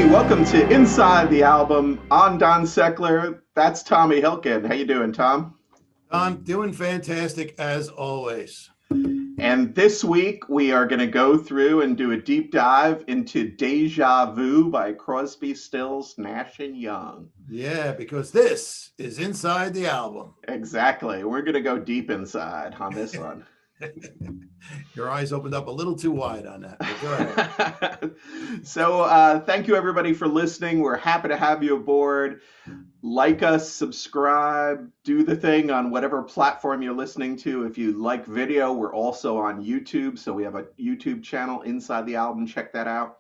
Hey, welcome to Inside the Album. I'm Don Seckler. That's Tommy Hilkin. How you doing, Tom? I'm doing fantastic as always. And this week we are going to go through and do a deep dive into Deja Vu by Crosby, Stills, Nash and Young. Yeah, because this is Inside the Album. Exactly. We're going to go deep inside on this one. Your eyes opened up a little too wide on that, but go ahead. So, thank you everybody for listening. We're happy to have you aboard. Like us, subscribe, do the thing on whatever platform you're listening to. If you like video, we're also on YouTube. So we have a YouTube channel, Inside the Album. Check that out.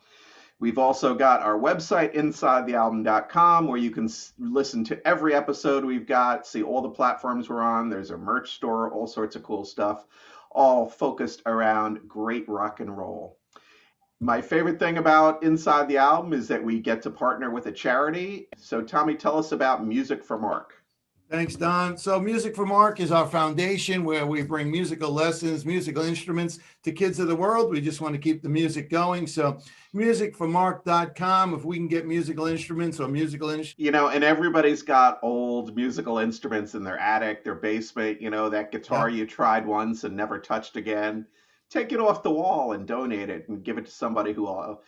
We've also got our website, insidethealbum.com, where you can listen to every episode we've got, see all the platforms we're on. There's a merch store, all sorts of cool stuff, all focused around great rock and roll. My favorite thing about Inside the Album is that we get to partner with a charity. So, Tommy, tell us about Music for Mark. Thanks, Don. So Music for Mark is our foundation where we bring musical lessons, musical instruments to kids of the world. We just want to keep the music going. So musicformark.com, if we can get musical instruments or musical instruments. You know, and everybody's got old musical instruments in their attic, their basement, that guitar you tried once and never touched again. Take it off the wall and donate it and give it to somebody who will,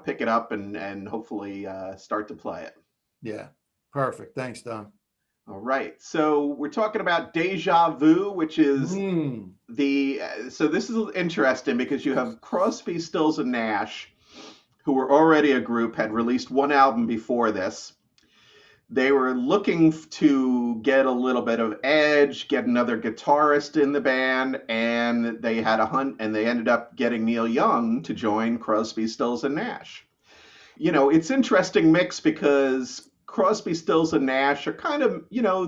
pick it up and hopefully start to play it. Yeah, so we're talking about Deja Vu, which is so this is interesting because you have Crosby, Stills, and Nash, who were already a group, had released one album before this. They were looking to get a little bit of edge, get another guitarist in the band, and they had a hunt, and they ended up getting Neil Young to join Crosby, Stills, and Nash. It's interesting mix because Crosby, Stills, and Nash are kind of,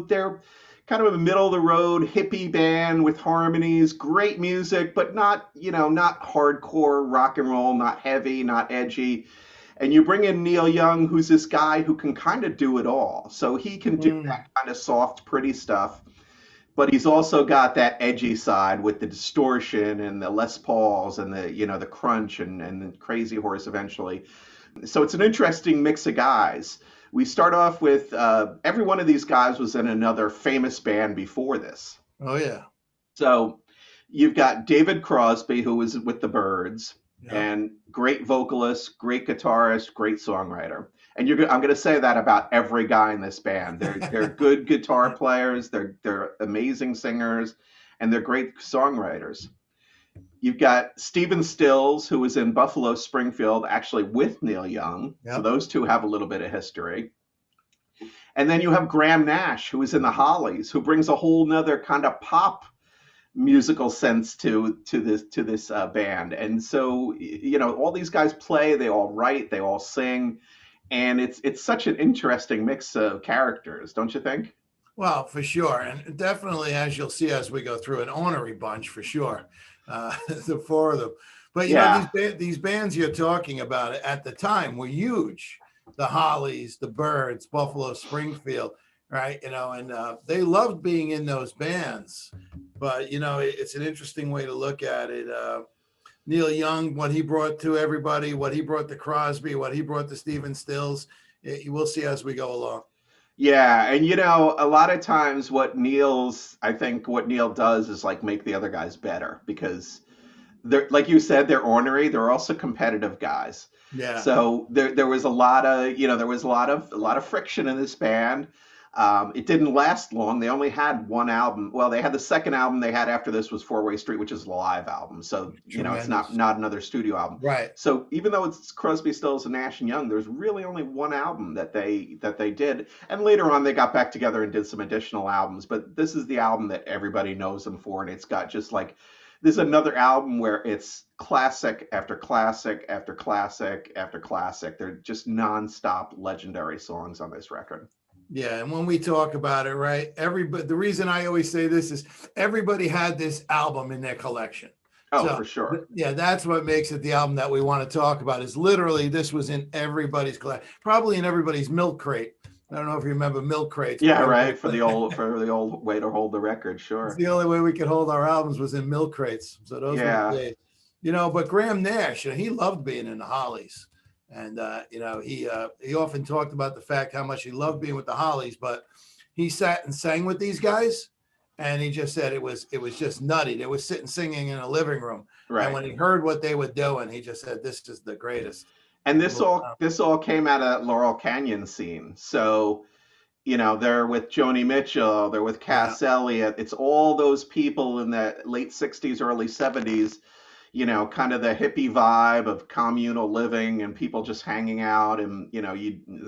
they're kind of a middle of the road hippie band with harmonies, great music, but not, not hardcore rock and roll, not heavy, not edgy. And you bring in Neil Young, who's this guy who can kind of do it all. So he can do that kind of soft, pretty stuff. But he's also got that edgy side with the distortion and the Les Pauls and the, the crunch and the Crazy Horse eventually. So it's an interesting mix of guys. We start off with every one of these guys was in another famous band before this. Oh, yeah. So you've got David Crosby, who was with the Byrds. Yeah. And great vocalist, great guitarist, great songwriter. And I'm going to say that about every guy in this band. They're good guitar players, they're amazing singers, and they're great songwriters. You've got Stephen Stills, who was in Buffalo Springfield, actually with Neil Young. Yep. So those two have a little bit of history. And then you have Graham Nash, who was in the Hollies, who brings a whole nother kind of pop musical sense to this band. And so all these guys play, they all write, they all sing, and it's such an interesting mix of characters, don't you think? Well, for sure, and definitely, as you'll see as we go through, an ornery bunch for sure, the four of them. But these bands you're talking about at the time were huge. The Hollies, the Byrds, Buffalo Springfield, right? And they loved being in those bands. But, it's an interesting way to look at it. Neil Young, what he brought to everybody, what he brought to Crosby, what he brought to Stephen Stills, we'll see as we go along. Yeah, and a lot of times what Neil does is like make the other guys better because they're, like you said, they're ornery. They're also competitive guys. Yeah. So there was a lot of friction in this band. It didn't last long. They only had one album. Well, they had the second album they had after this was Four Way Street, which is a live album. So, it's not another studio album. Right. So even though it's Crosby, Stills, and Nash and Young, there's really only one album that they did. And later on, they got back together and did some additional albums. But this is the album that everybody knows them for. And it's got just like, this is another album where it's classic after classic after classic after classic. They're just nonstop legendary songs on this record. Yeah, and when we talk about it, right, the reason I always say this is everybody had this album in their collection. Oh, so, for sure. Yeah, that's what makes it the album that we want to talk about is literally this was in everybody's collection, probably in everybody's milk crate. I don't know if you remember milk crates. Yeah, right. For the old way to hold the record, sure. It's the only way we could hold our albums was in milk crates. So those were the days. But Graham Nash, he loved being in the Hollies. And he often talked about the fact how much he loved being with the Hollies, but he sat and sang with these guys, and he just said it was just nutty. They were sitting singing in a living room, Right. and when he heard what they were doing, he just said, "This is the greatest." And this all came out of Laurel Canyon scene. So, they're with Joni Mitchell, they're with Cass Elliot. It's all those people in the late 60s, early 70s, kind of the hippie vibe of communal living and people just hanging out. And,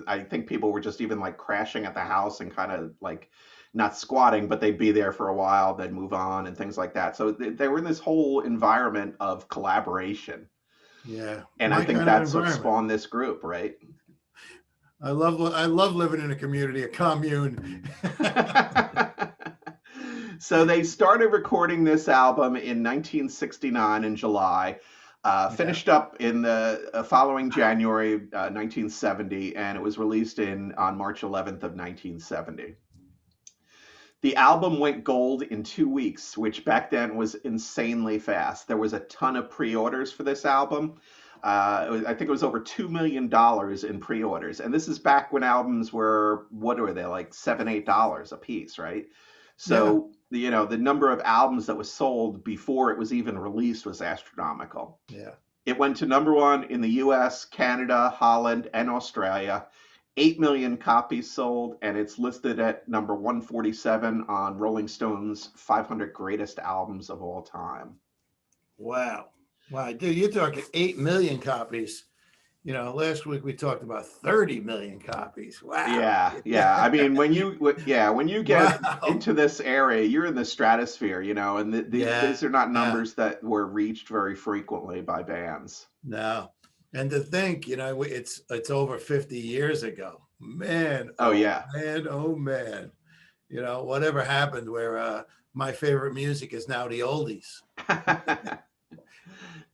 I think people were just even like crashing at the house and kind of like not squatting, but they'd be there for a while, then move on and things like that. So they were in this whole environment of collaboration. Yeah. And I think that's what spawned this group, right? I love living in a community, a commune. So they started recording this album in 1969 in July, finished up in the following January 1970, and it was released on March 11th of 1970. The album went gold in 2 weeks, which back then was insanely fast. There was a ton of pre-orders for this album. I think it was over $2 million in pre-orders. And this is back when albums were, what were they, like $7, $8 a piece, right? So, the number of albums that was sold before it was even released was astronomical. Yeah. It went to #1 in the US, Canada, Holland, and Australia. 8 million copies sold, and it's listed at number 147 on Rolling Stone's 500 Greatest Albums of All Time. Wow. Dude, you're talking 8 million copies. Last week we talked about 30 million copies. Wow. Yeah. I mean, when you get into this area, you're in the stratosphere, and these are not numbers that were reached very frequently by bands. No. And to think, it's over 50 years ago, man. Oh yeah. Man. Oh man. Whatever happened where my favorite music is now the oldies.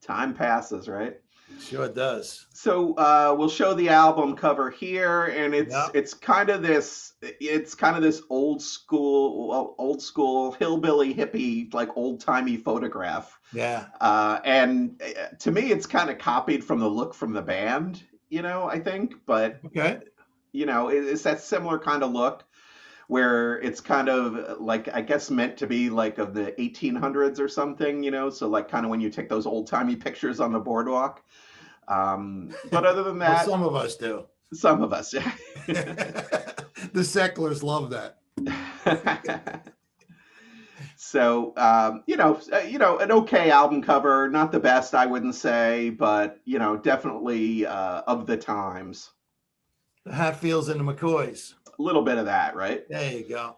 Time passes, right? Sure does. So we'll show the album cover here, and it's kind of this old school hillbilly hippie, like old timey photograph. Yeah. And to me, it's kind of copied from the look from the band, I think, but okay. It's that similar kind of look where it's kind of like, I guess, meant to be like of the 1800s or something, so like kind of when you take those old timey pictures on the boardwalk. But other than that, some of us do. Some of us, yeah. The Secklers love that. So, an okay album cover, not the best, I wouldn't say, but, definitely of the times. The Hatfields and the McCoys. A little bit of that, right? There you go.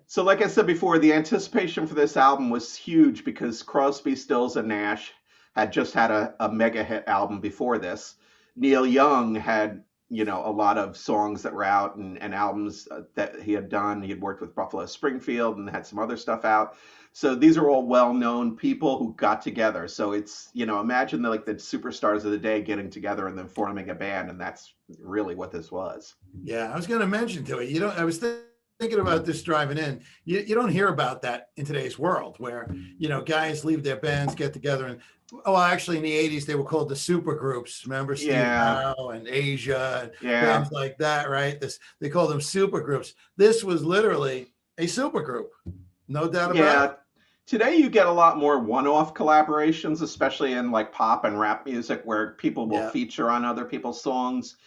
So like I said before, the anticipation for this album was huge because Crosby, Stills, and Nash had just had a mega hit album before this. Neil Young had, a lot of songs that were out and albums that he had done. He had worked with Buffalo Springfield and had some other stuff out. So these are all well-known people who got together. So it's, imagine the superstars of the day getting together and then forming a band. And that's really what this was. Yeah, I was going to mention to it. I was thinking about this driving in. You don't hear about that in today's world where, guys leave their bands, get together. And actually in the 80s, they were called the supergroups. Remember Steve Howe and Deja and bands like that, right? They called them supergroups. This was literally a supergroup. No doubt about it. Today you get a lot more one-off collaborations, especially in like pop and rap music where people will feature on other people's songs.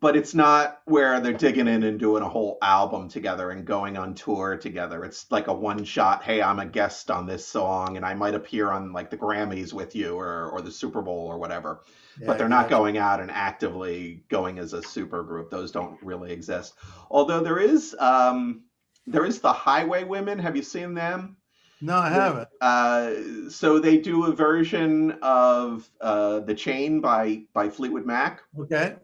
But it's not where they're digging in and doing a whole album together and going on tour together. It's like a one-shot, hey, I'm a guest on this song and I might appear on like the Grammys with you or the Super Bowl or whatever. Yeah, but they're not going out and actively going as a super group. Those don't really exist. Although there is the Highwaywomen. Have you seen them? No, I haven't. So they do a version of The Chain by Fleetwood Mac. Okay.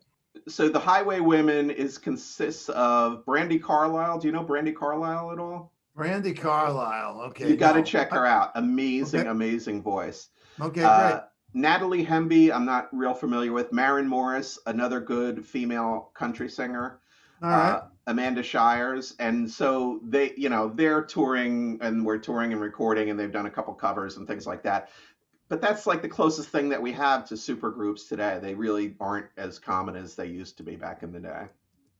So the Highwaywomen consists of Brandi Carlile. Do you know Brandi Carlile at all? Brandi Carlile. Okay. You got to check her out. Amazing voice. Okay, great. Natalie Hemby, I'm not real familiar with. Maren Morris, another good female country singer. All right. Amanda Shires. And so they're touring and we're touring and recording and they've done a couple covers and things like that. but that's like the closest thing that we have to supergroups today. They really aren't as common as they used to be back in the day.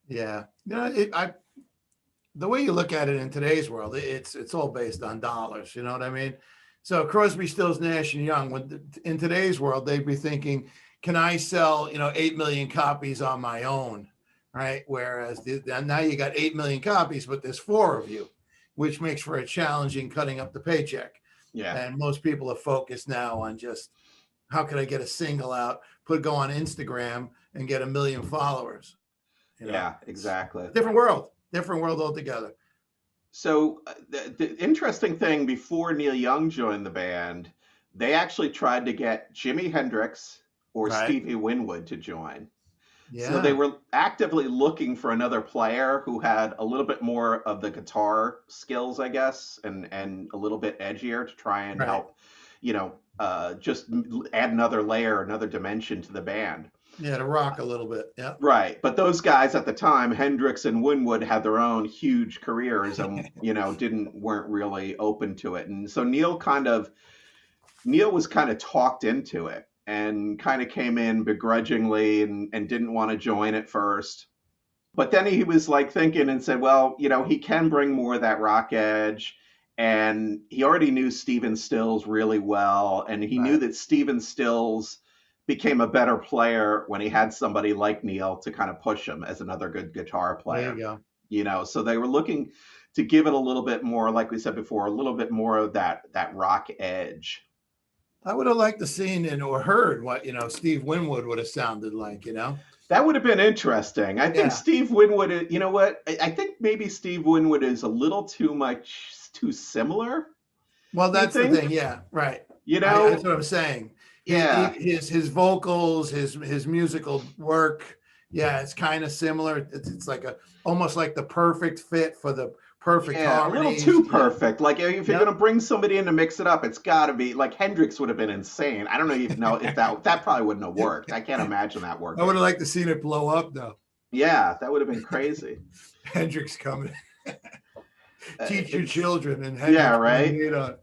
Yeah. The way you look at it in today's world, it's all based on dollars. You know what I mean? So Crosby, Stills, Nash, and Young. In today's world, they'd be thinking, "Can I sell 8 million copies on my own?" Right? Whereas now you got 8 million copies, but there's four of you, which makes for a challenging cutting up the paycheck. Yeah. And most people are focused now on just how can I get a single out, go on Instagram and get 1 million followers. Yeah, exactly. Different world altogether. So the interesting thing, before Neil Young joined the band, they actually tried to get Jimi Hendrix or Stevie Winwood to join. Yeah. So they were actively looking for another player who had a little bit more of the guitar skills, I guess, and a little bit edgier to try and help, just add another layer, another dimension to the band. Yeah, to rock a little bit. Yeah. Right. But those guys at the time, Hendrix and Winwood, had their own huge careers and, weren't really open to it. And so Neil was kind of talked into it and kind of came in begrudgingly and didn't want to join at first. But then he was like thinking and said, well, he can bring more of that rock edge. And he already knew Stephen Stills really well. And he knew that Stephen Stills became a better player when he had somebody like Neil to kind of push him as another good guitar player. There you go. So they were looking to give it a little bit more, like we said before, a little bit more of that rock edge. I would have liked to seen or heard what, Steve Winwood would have sounded like, That would have been interesting. I think Steve Winwood, you know what? I think maybe Steve Winwood is a little too similar. Well, that's the thing. Yeah, right. That's what I'm saying. Yeah. His vocals, his musical work. Yeah, it's kind of similar. It's like almost like the perfect fit for the perfect harmonies. A little too perfect. Like if you're going to bring somebody in to mix it up, it's got to be like Hendrix would have been insane. I don't even know if that probably wouldn't have worked. I can't imagine that working. I would have liked to seen it blow up though. Yeah, that would have been crazy. Hendrix coming. Teach your children and Hendrix right.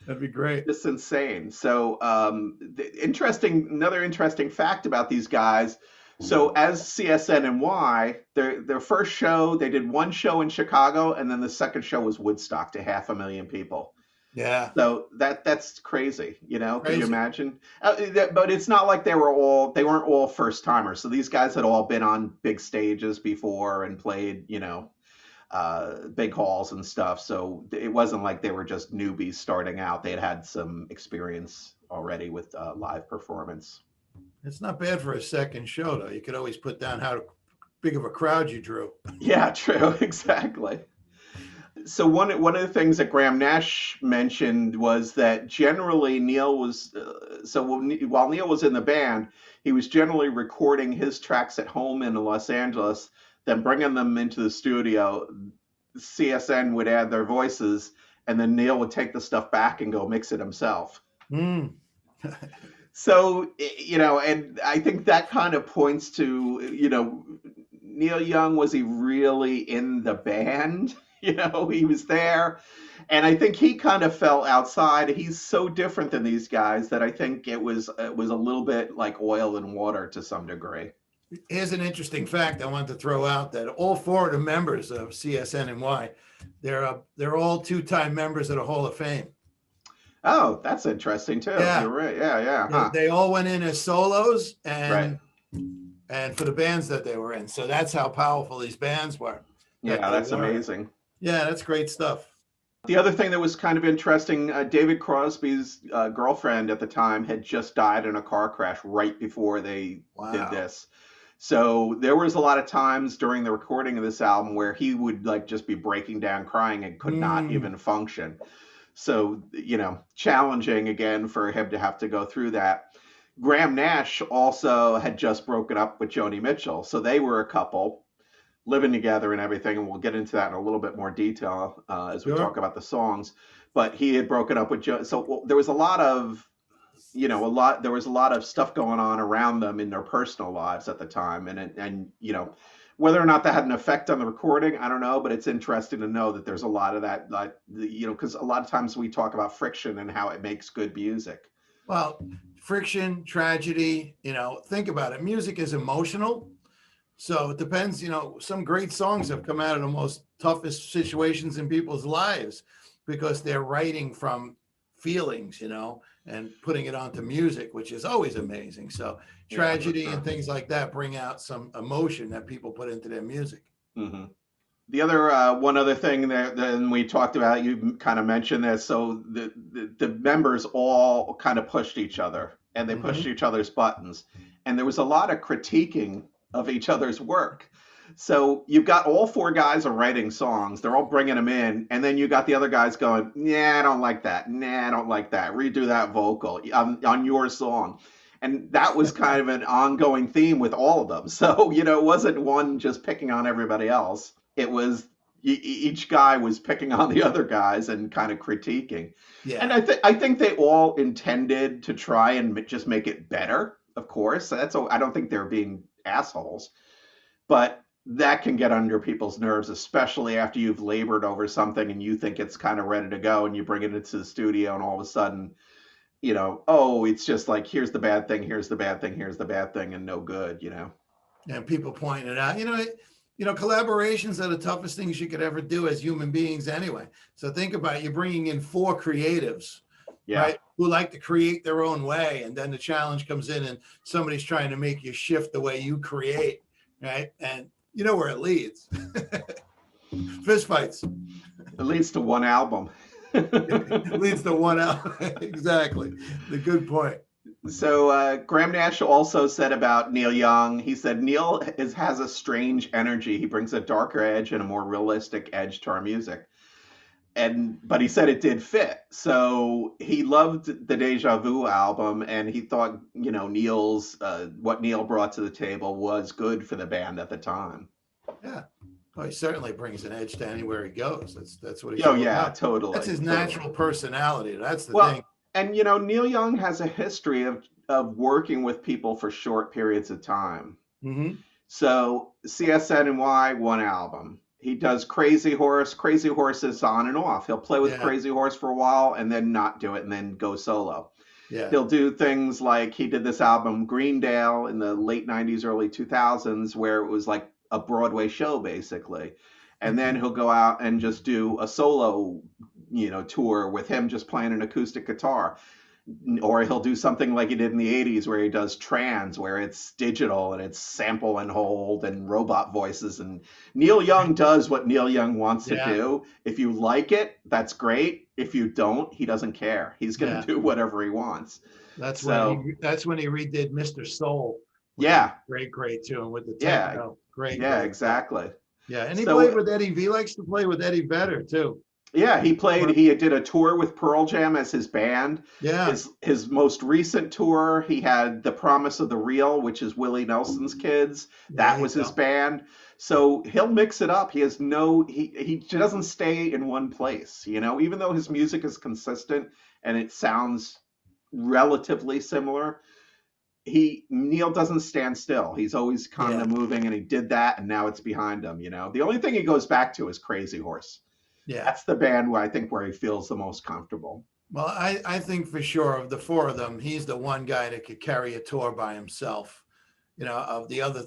That'd be great. It's insane. So another interesting fact about these guys. So as CSN&Y, their first show, they did one show in Chicago, and then the second show was Woodstock to 500,000 people. Yeah. So that's crazy, Can you imagine? But it's not like they weren't all first timers. So these guys had all been on big stages before and played, big halls and stuff. So it wasn't like they were just newbies starting out. They had some experience already with live performance. It's not bad for a second show, though. You could always put down how big of a crowd you drew. Yeah, true. Exactly. So one of the things that Graham Nash mentioned was that generally Neil was while Neil was in the band, he was generally recording his tracks at home in Los Angeles, then bringing them into the studio. CSN would add their voices, and then Neil would take the stuff back and go mix it himself. So, and I think that kind of points to, Neil Young, was he really in the band? He was there. And I think he kind of fell outside. He's so different than these guys that I think it was a little bit like oil and water to some degree. Here's an interesting fact I wanted to throw out, that all four of the members of CSN&Y, they're all two-time members of the Hall of Fame. Oh, that's interesting too. Yeah. You're right. Yeah. Huh. They all went in as solos and for the bands that they were in. So that's how powerful these bands were. Yeah, that's amazing. Yeah, that's great stuff. The other thing that was kind of interesting, David Crosby's girlfriend at the time had just died in a car crash right before they did this. So there was a lot of times during the recording of this album where he would just be breaking down crying and could not even function. So, challenging again for him to have to go through that. Graham Nash also had just broken up with Joni Mitchell. So they were a couple living together and everything. And we'll get into that in a little bit more detail as we talk about the songs. But he had broken up with Joni. So there was a lot of, there was a lot of stuff going on around them in their personal lives at the time. And whether or not that had an effect on the recording, I don't know, but it's interesting to know that there's a lot of that, because a lot of times we talk about friction and how it makes good music. Well, friction, tragedy, think about it. Music is emotional. So it depends, some great songs have come out of the most toughest situations in people's lives because they're writing from feelings, and putting it onto music, which is always amazing. So tragedy and things like that bring out some emotion that people put into their music. Mm-hmm. The other one other thing that then we talked about, you kind of mentioned this. So the members all kind of pushed each other, and they pushed each other's buttons, and there was a lot of critiquing of each other's work. So you've got all four guys are writing songs. They're all bringing them in, and then you got the other guys going, "Nah, I don't like that. Nah, I don't like that. Redo that vocal on your song." And that was kind of an ongoing theme with all of them. So, it wasn't one just picking on everybody else. It was each guy was picking on the other guys and kind of critiquing. Yeah. And I think they all intended to try and just make it better. Of course, I don't think they're being assholes, but that can get under people's nerves, especially after you've labored over something and you think it's kind of ready to go, and you bring it into the studio, and all of a sudden, it's just like, here's the bad thing, here's the bad thing, here's the bad thing, and no good, And people pointing it out. Collaborations are the toughest things you could ever do as human beings anyway. So think about it, you're bringing in four creatives, right, who like to create their own way. And then the challenge comes in and somebody's trying to make you shift the way you create, right? And you know where it leads. Fist fights. It leads to one album. It leads to one album. Exactly. The good point. So Graham Nash also said about Neil Young, he said, Neil has a strange energy. He brings a darker edge and a more realistic edge to our music. But he said it did fit. So he loved the Deja Vu album, and he thought, Neil's, what Neil brought to the table was good for the band at the time. Yeah. Well, he certainly brings an edge to anywhere he goes. That's what he's about. Totally. That's his natural personality. That's the thing. And, Neil Young has a history of working with people for short periods of time. Mm-hmm. So CSNY, one album. He does Crazy Horse. Crazy Horse is on and off. He'll play with Crazy Horse for a while and then not do it and then go solo. Yeah. He'll do things like he did this album, Greendale, in the late 90s, early 2000s, where it was like a Broadway show, basically. And then he'll go out and just do a solo tour with him just playing an acoustic guitar. Or he'll do something like he did in the 80s where he does trance, where it's digital and it's sample and hold and robot voices. And Neil Young does what Neil Young wants to do. If you like it, that's great. If you don't, he doesn't care. He's going to do whatever he wants. That's when he redid Mr. Soul. Great tune with the techno. Great. Exactly. Yeah, and he played with Eddie. He likes to play with Eddie vedder too. Yeah, he did a tour with Pearl Jam as his band. Yeah. His most recent tour, he had The Promise of the Real, which is Willie Nelson's kids. That was his band. So he'll mix it up. He doesn't stay in one place, even though his music is consistent and it sounds relatively similar. Neil doesn't stand still. He's always kind of moving, and he did that, and now it's behind him, The only thing he goes back to is Crazy Horse. Yeah, that's the band where he feels the most comfortable. Well, I think for sure of the four of them, he's the one guy that could carry a tour by himself. Of the other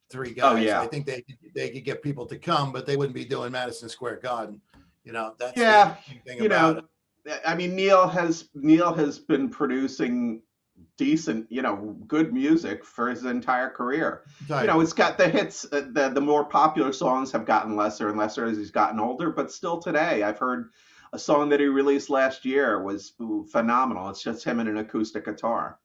three guys, I think they could get people to come, but they wouldn't be doing Madison Square Garden. That's the thing about it. I mean, Neil has been producing decent, good music for his entire career. It's got the hits, the more popular songs have gotten lesser and lesser as he's gotten older, but still today I've heard a song that he released last year was phenomenal. It's just him and an acoustic guitar.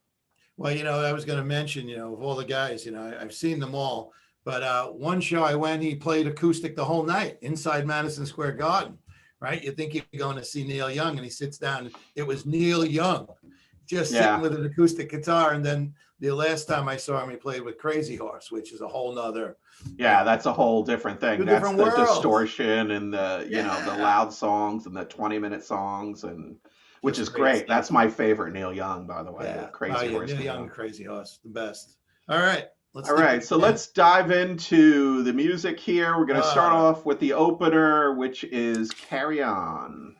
Well, I was going to mention, of all the guys, I've seen them all, but one show I went, he played acoustic the whole night inside Madison Square Garden, right? You think you're going to see Neil Young, and he sits down. It was Neil Young just sitting with an acoustic guitar. And then the last time I saw him, he played with Crazy Horse, which is a whole nother. Yeah, that's a whole different thing. That's the distortion and the, the loud songs and the 20-minute songs, and which is great. That's my favorite Neil Young, by the way. Crazy Horse. Neil Young, Crazy Horse, the best. All right. Let's dive into the music here. We're going to start off with the opener, which is Carry On.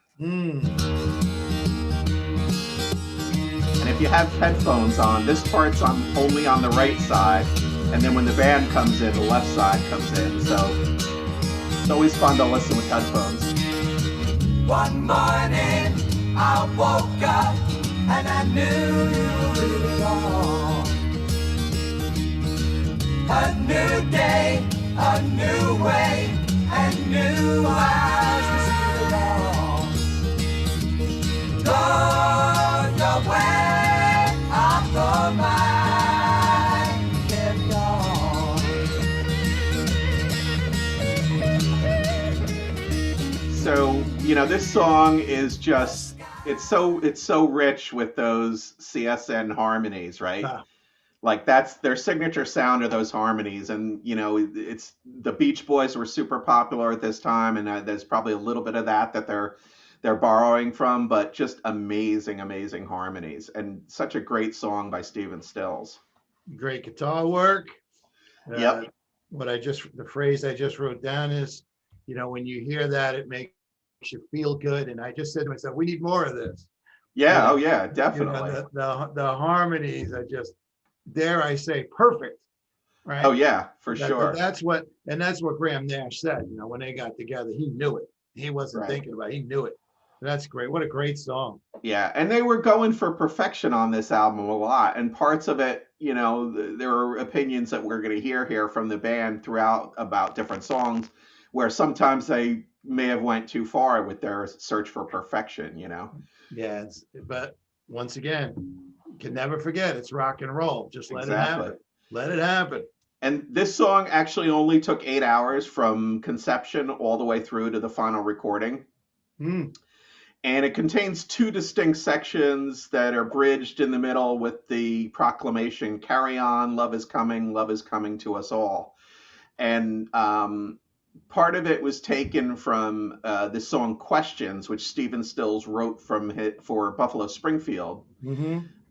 And if you have headphones on, this part's only on the right side, and then when the band comes in, the left side comes in. So it's always fun to listen with headphones. One morning I woke up and I knew it was all. A new day, a new way, and new eyes to see it all. Go your way, I'll go mine, get gone. So, this song is just, it's so rich with those CSN harmonies, right? Like that's their signature sound are those harmonies. And, it's the Beach Boys were super popular at this time. And there's probably a little bit of that they're borrowing from, but just amazing, amazing harmonies and such a great song by Stephen Stills. Great guitar work. Yep. The phrase I just wrote down is, when you hear that, it makes you feel good. And I just said to myself, we need more of this. Yeah. Oh yeah, definitely. The harmonies are just, dare I say, perfect. Right. Oh yeah, for sure. That's what Graham Nash said, when they got together, he knew it. He wasn't thinking about it. He knew it. That's great. What a great song. Yeah. And they were going for perfection on this album a lot. And parts of it, there are opinions that we're going to hear here from the band throughout about different songs where sometimes they may have went too far with their search for perfection, Yeah. But once again, you can never forget it's rock and roll. Just let it happen. Let it happen. And this song actually only took 8 hours from conception all the way through to the final recording. And it contains 2 distinct sections that are bridged in the middle with the proclamation, "Carry on, love is coming to us all." And part of it was taken from the song "Questions," which Stephen Stills wrote for Buffalo Springfield.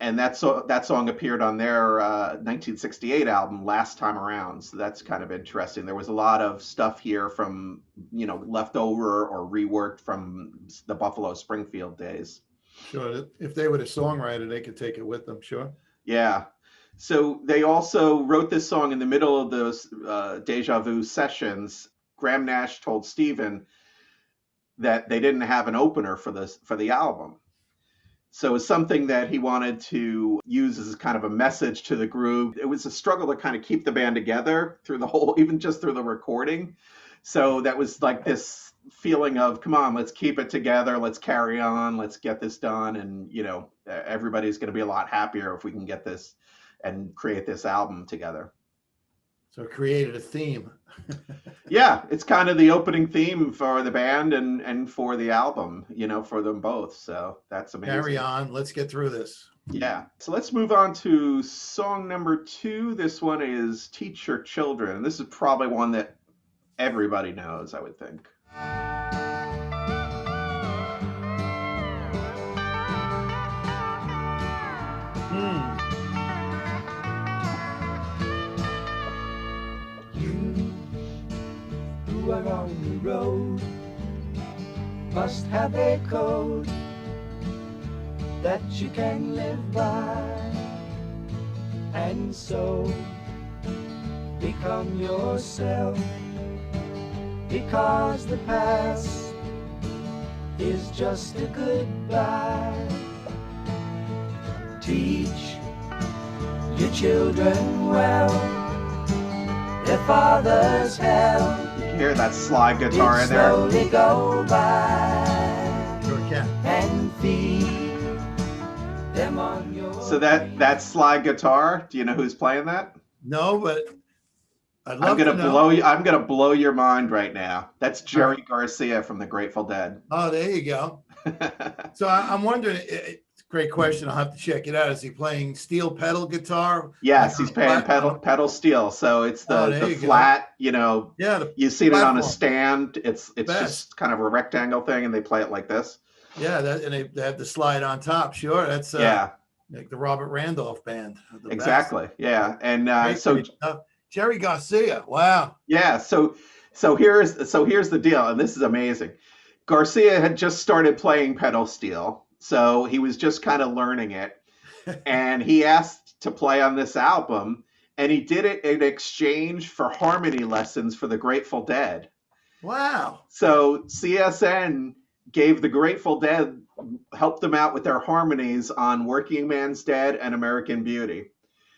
And that song appeared on their 1968 album, Last Time Around. So that's kind of interesting. There was a lot of stuff here from, left over or reworked from the Buffalo Springfield days. Sure. If they were the songwriter, they could take it with them. Sure. Yeah. So they also wrote this song in the middle of those Deja Vu sessions. Graham Nash told Stephen that they didn't have an opener for the album. So it was something that he wanted to use as kind of a message to the group. It was a struggle to kind of keep the band together through the whole, even just through the recording. So that was like this feeling of, come on, let's keep it together. Let's carry on. Let's get this done. And, everybody's going to be a lot happier if we can get this and create this album together. So it created a theme. Yeah, it's kind of the opening theme for the band and for the album, for them both. So that's amazing. Carry on. Let's get through this. Yeah. So let's move on to song number 2. This one is Teach Your Children. This is probably one that everybody knows, I would think. Who are on the road must have a code that you can live by, and so become yourself, because the past is just a goodbye. Teach your children well, their father's hell. Hear that slide guitar in there? Slowly go by. Sure can. And feed them on your. So that slide guitar, do you know who's playing that? No, but I'd love I'm gonna blow your mind right now. That's Jerry Garcia from the Grateful Dead. Oh, there you go. So I'm wondering. Great question. I'll have to check it out. Is he playing steel pedal guitar? Yes, he's playing pedal steel. So it's the flat, you've seen it on a stand. It's just kind of a rectangle thing, and they play it like this. Yeah, and they have the slide on top. Sure, that's like the Robert Randolph band. Exactly. Best. Yeah, and Jerry Garcia. Wow. Yeah. So here's the deal, and this is amazing. Garcia had just started playing pedal steel. So he was just kind of learning it. and he asked to play on this album, and he did it in exchange for harmony lessons for the Grateful Dead. Wow. So CSN gave the Grateful Dead, helped them out with their harmonies on Working Man's Dead and American Beauty.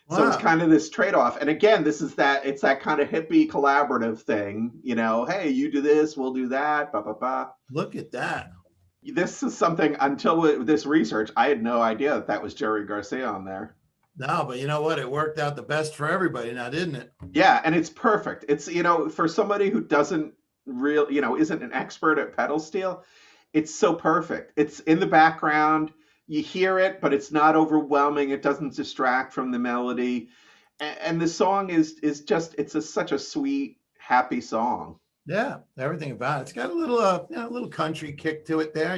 Wow. So it's kind of this trade-off. And again, it's that kind of hippie collaborative thing, hey, you do this, we'll do that, blah, blah, blah. Look at that. This is something, until this research, I had no idea that was Jerry Garcia on there. No, but you know what? It worked out the best for everybody now, didn't it? Yeah, and it's perfect. It's, for somebody who doesn't isn't an expert at pedal steel, it's so perfect. It's in the background. You hear it, but it's not overwhelming. It doesn't distract from the melody. And the song is just, such a sweet, happy song. Yeah, everything about it. It's got a little country kick to it there,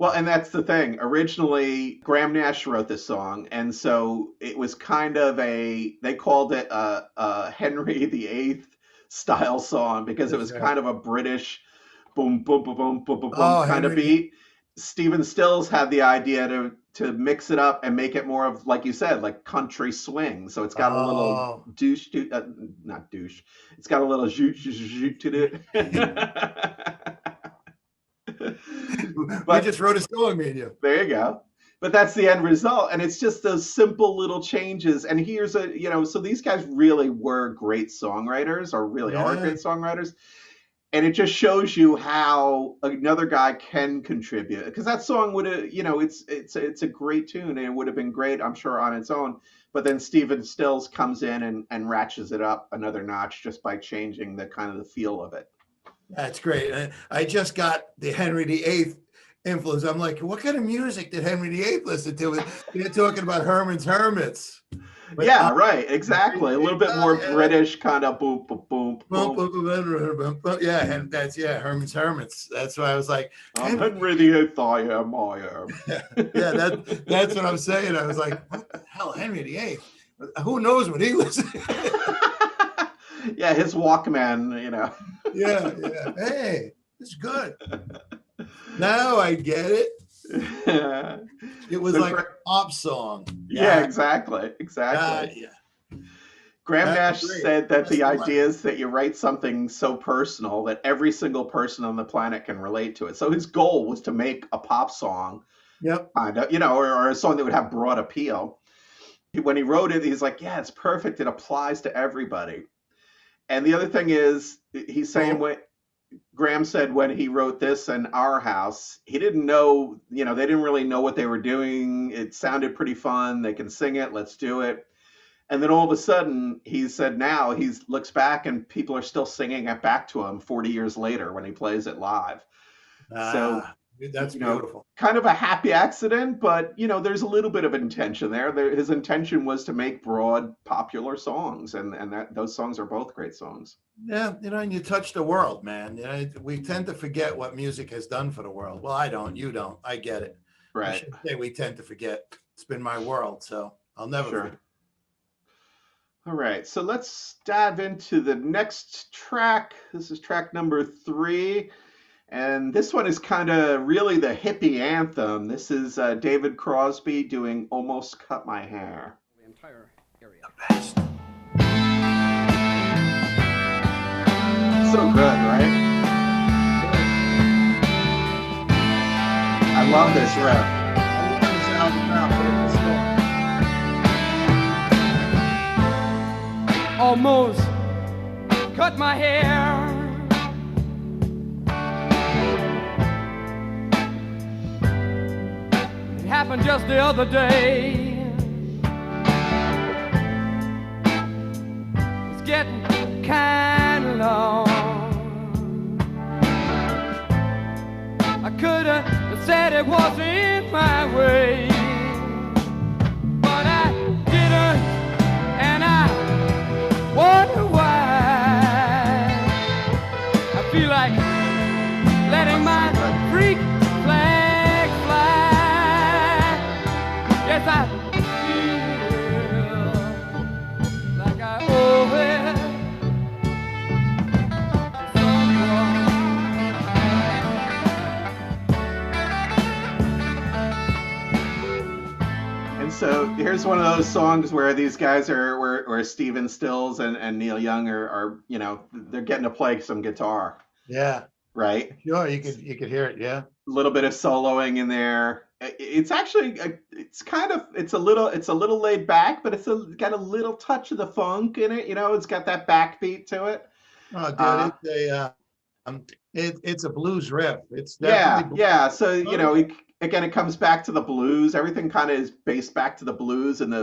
Well, and that's the thing. Originally, Graham Nash wrote this song, and so it was kind of they called it a Henry VIII style song because it was kind of a British boom, boom, boom, boom, boom, boom, kind of beat. Stephen Stills had the idea to mix it up and make it more of, like you said, like country swing. So it's got a little douche, not douche. It's got a little zoot to it. We just wrote a song, me and you. There you go. But that's the end result. And it's just those simple little changes. And here's so these guys really were great songwriters, or really are great songwriters. And it just shows you how another guy can contribute, because that song would have, it's a great tune, and it would have been great, I'm sure, on its own. But then Stephen Stills comes in and ratchets it up another notch just by changing the kind of the feel of it. That's great. I just got the Henry VIII influence. I'm like, what kind of music did Henry VIII listen to? They're talking about Herman's Hermits. But, right, exactly. A little bit more British kind of boom, boom, boom, boom. Yeah, and that's Herman's Hermits. That's why I was like, Henry VIII, I am. Yeah, that's what I'm saying. I was like, what the hell, Henry VIII? Who knows what he listened to? Yeah, his Walkman, Yeah. Hey, it's good. Now I get it. It was like a pop song. Yeah, exactly. Graham Nash said that the idea is that you write something so personal that every single person on the planet can relate to it. So his goal was to make a pop song, or a song that would have broad appeal. When he wrote it, he's like, yeah, it's perfect. It applies to everybody. And the other thing is, he's saying Graham said when he wrote this in Our House, he didn't know, they didn't really know what they were doing. It sounded pretty fun. They can sing it. Let's do it. And then all of a sudden, he said now he looks back and people are still singing it back to him 40 years later when he plays it live. So that's beautiful. Kind of a happy accident, but there's a little bit of intention there. His intention was to make broad, popular songs, and those songs are both great songs. Yeah, and you touch the world, man. We tend to forget what music has done for the world. Well, I don't. You don't. I get it. Right. I should say we tend to forget. It's been my world, so I'll never forget. All right, so let's dive into the next track. This is track number 3. And this one is kind of really the hippie anthem. This is David Crosby doing Almost Cut My Hair. The entire area. The best. So good, right? I love this riff. Almost cut my hair. It happened just the other day. It's getting kind of long. I could have said it wasn't my way, but I didn't, and I wonder why. I feel like letting my freak flag fly. Yes, I feel like I owe it to someone. And so here's one of those songs where these guys are where Stephen Stills and Neil Young are they're getting to play some guitar. Yeah. Right. Sure, you could hear it. Yeah. A little bit of soloing in there. It's actually it's a little laid back, but got a little touch of the funk in it. It's got that backbeat to it. Oh, dude, it's a blues riff. It's definitely blues. Yeah. So again, it comes back to the blues. Everything kind of is based back to the blues, and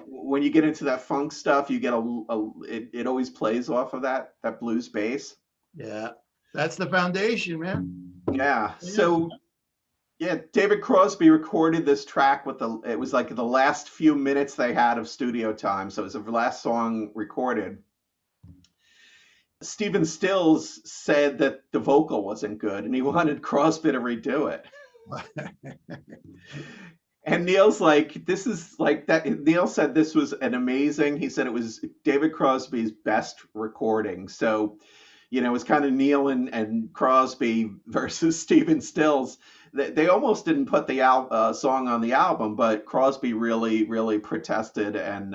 when you get into that funk stuff, you get it always plays off of that blues bass. Yeah, that's the foundation, man. Yeah. So David Crosby recorded this track it was like the last few minutes they had of studio time, so it was the last song recorded. Stephen Stills said that the vocal wasn't good and he wanted Crosby to redo it. And Neil's like, this is like that. Neil said this was he said it was David Crosby's best recording. So, it's kind of Neil and Crosby versus Stephen Stills. They almost didn't put the song on the album, but Crosby really, really protested and,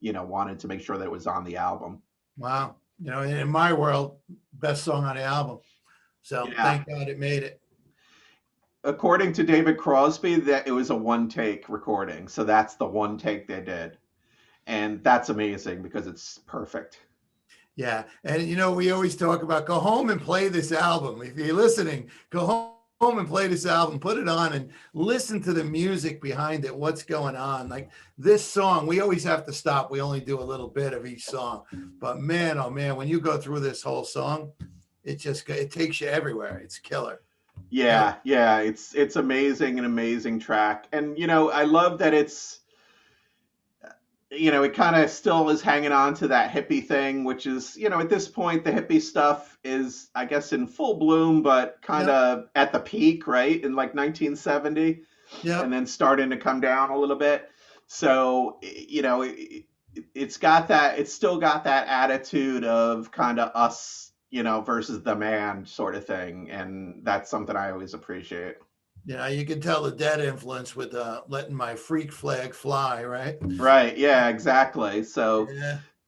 wanted to make sure that it was on the album. Wow. In my world, best song on the album. So thank God it made it. According to David Crosby, that it was a one-take recording. So that's the one take they did. And that's amazing because it's perfect. Yeah. And, we always talk about go home and play this album. If you're listening, go home and play this album, put it on and listen to the music behind it. What's going on? Like this song, we always have to stop. We only do a little bit of each song. But man, oh man, when you go through this whole song, it takes you everywhere. It's killer. Yeah. It's amazing, an amazing track. And, I love that it's, it kind of still is hanging on to that hippie thing, which is, at this point, the hippie stuff is, I guess, in full bloom, but kind of at the peak, right? In like 1970. Yeah. And then starting to come down a little bit. So, it's still got that attitude of kind of us, versus the man sort of thing. And that's something I always appreciate. Yeah, you can tell the Dead influence with letting my freak flag fly, right? Right. Yeah, exactly. So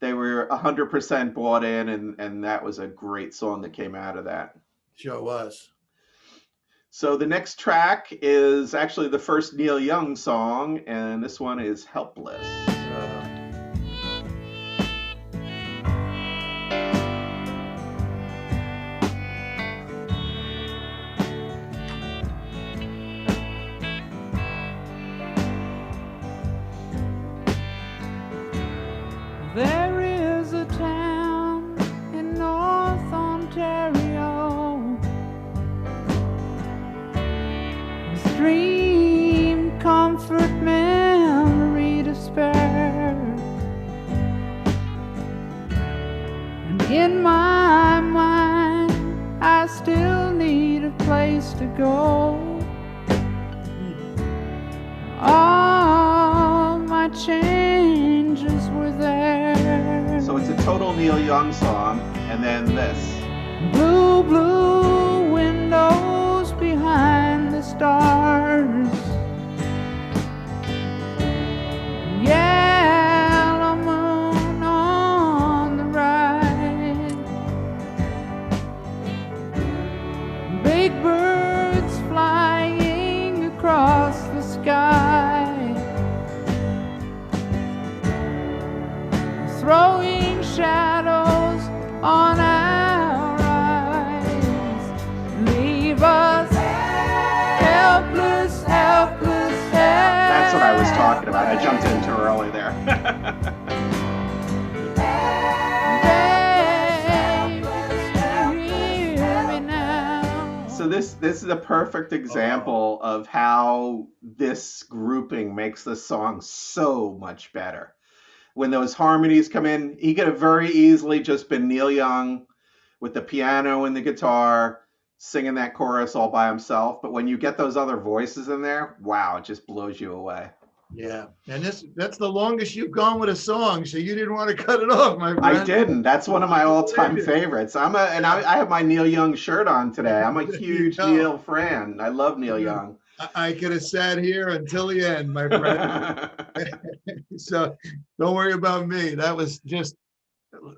they were 100% bought in, and that was a great song that came out of that. Sure was. So the next track is actually the first Neil Young song, and this one is Helpless. There is a town in North Ontario, a stream, comfort, memory to spare, and in my mind I still need a place to go. All my changes were there. So it's a total Neil Young song, and then this. Blue, blue windows behind the stars, yellow moon on the right, big birds flying across the sky, throwing shadows on our eyes. Leave us helpless, helpless, helpless. That's what I was talking about. I jumped in too early there. So this is a perfect example of how this grouping makes the song so much better. When those harmonies come in, he could have very easily just been Neil Young with the piano and the guitar singing that chorus all by himself. But when you get those other voices in there, wow, it just blows you away. Yeah, and that's the longest you've gone with a song, so you didn't want to cut it off, my friend. I didn't. That's one of my all-time favorites. I have my Neil Young shirt on today. I'm a huge Neil fan. I love Neil Young. I could have sat here until the end, my friend. So don't worry about me. That was just,